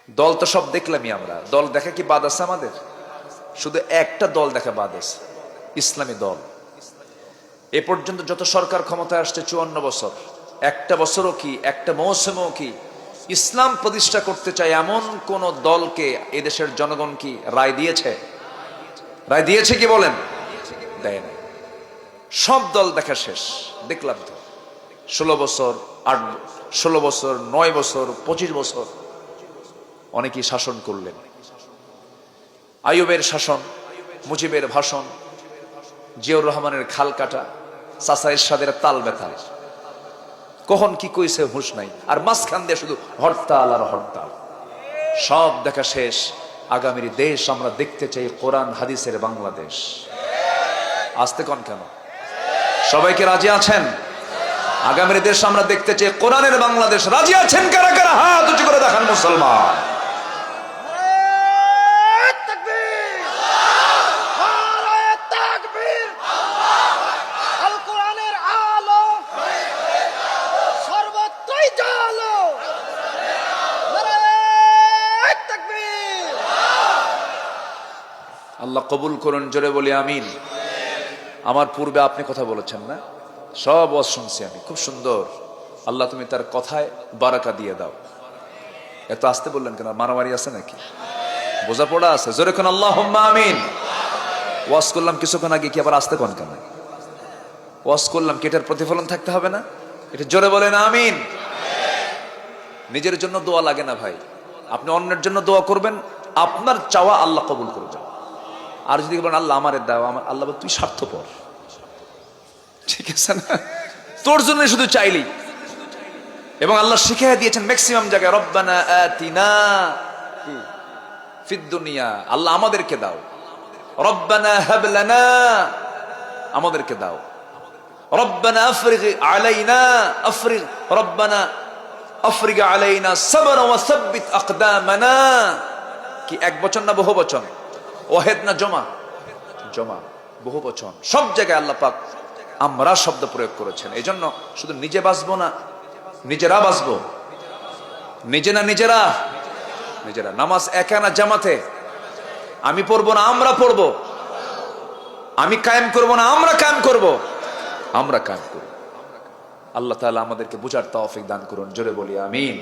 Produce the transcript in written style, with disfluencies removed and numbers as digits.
দল তো সব দেখলামই আমরা, দল দেখা কি বাদ আছে আমাদের? শুধু একটা দল দেখা বাদ আছে, ইসলামী দল। এ পর্যন্ত যত সরকার ক্ষমতায় আসছে 54 বছর, একটা বছরও কি, একটা মৌসুমও কি ইসলাম প্রতিষ্ঠা করতে চায় এমন কোন দলকে এদেশের জনগণ কি রায় দিয়েছে? রায় দিয়েছে কি বলেন? দেয় না। সব দল দেখা শেষ। দেখলাম তো 16 বছর, 16 বছর, 9 বছর, 25 বছর অনেকেই শাসন করলেন। আইয়ুবের শাসন, মুজিবের ভাষণ, জিয়াউর রহমানের খাল কাটা, চাচা এরশাদের তাল ব্যথা, কখন কি কইছে হুঁশ নাই, আর মাঝখান দিয়ে শুধু হরতাল আর হরতাল। সব দেখা শেষ। আগামীর দেশ আমরা দেখতে চাই কোরআন হাদিসের বাংলাদেশ। আসতে কোন কেন? সবাইকে রাজি আছেন? আগামীর দেশ আমরা দেখতে চাই কোরআনের বাংলাদেশ। রাজি আছেন কারা কারা? হাত উঁচু করে দেখান মুসলমান। আল্লাহ কবুল করুন, জোরে বলি আমিন। আমার পূর্বে আপনি কথা বলেছেন না, সব ওয়াজ শুনছি আমি, খুব সুন্দর। আল্লাহ তুমি তার কথায় বারাকা দিয়ে দাও। এত আসতে বললেন কেন? মারামারি আছে নাকি? বোঝাপড়া আছে? জোরে কোন আল্লাহুম্মা আমিন। ওয়াজ করলাম কিছুক্ষণ আগে, কি আবার আসতে কোন কেন? ওয়াজ করলাম কি এটার প্রতিফলন থাকতে হবে না? এটা জোরে বলেন আমিন। নিজের জন্য দোয়া লাগে না ভাই, আপনি অন্যের জন্য দোয়া করবেন, আপনার চাওয়া আল্লাহ কবুল করবেন। আর যদি বলেন আল্লাহ আমারে দাও, আমার আল্লাহ তুই স্বার্থপর, ঠিক আছে না? তোর জন্য শুধু চাইলি। এবং আল্লাহ শিখিয়ে দিয়েছেন ম্যাক্সিমাম জায়গায়, রব্বানা আতিনা ফিদ দুনিয়া, আল্লাহ আমাদেরকে দাও। রব্বানা হাব লানা, আমাদেরকে দাও। রব্বানা আফরিগ আলাইনা, আফরিগ, রব্বানা আফরিগ আলাইনা সাবরা ওয়া সাব্বিত আকদামানা। কি এক বচন না বহু বচন? ওয়াহিদ না জমা? জমা, বহু বচন। সব জায়গায় আল্লাহ পাক আমরা শব্দ প্রয়োগ করেছেন। এই জন্য শুধু নিজে বাঁচবো না, নিজেরা বাঁচবো। নিজে না নিজেরা, নিজেরা। নামাজ একা না জামাতে? আমি পড়বো না আমরা পড়বো, আমি কায়েম করবো না আমরা কায়েম করবো, আমরা কায়েম করবো। আল্লাহ তাআলা আমাদেরকে বুঝার তৌফিক দান করুন, জোরে বলি আমিন।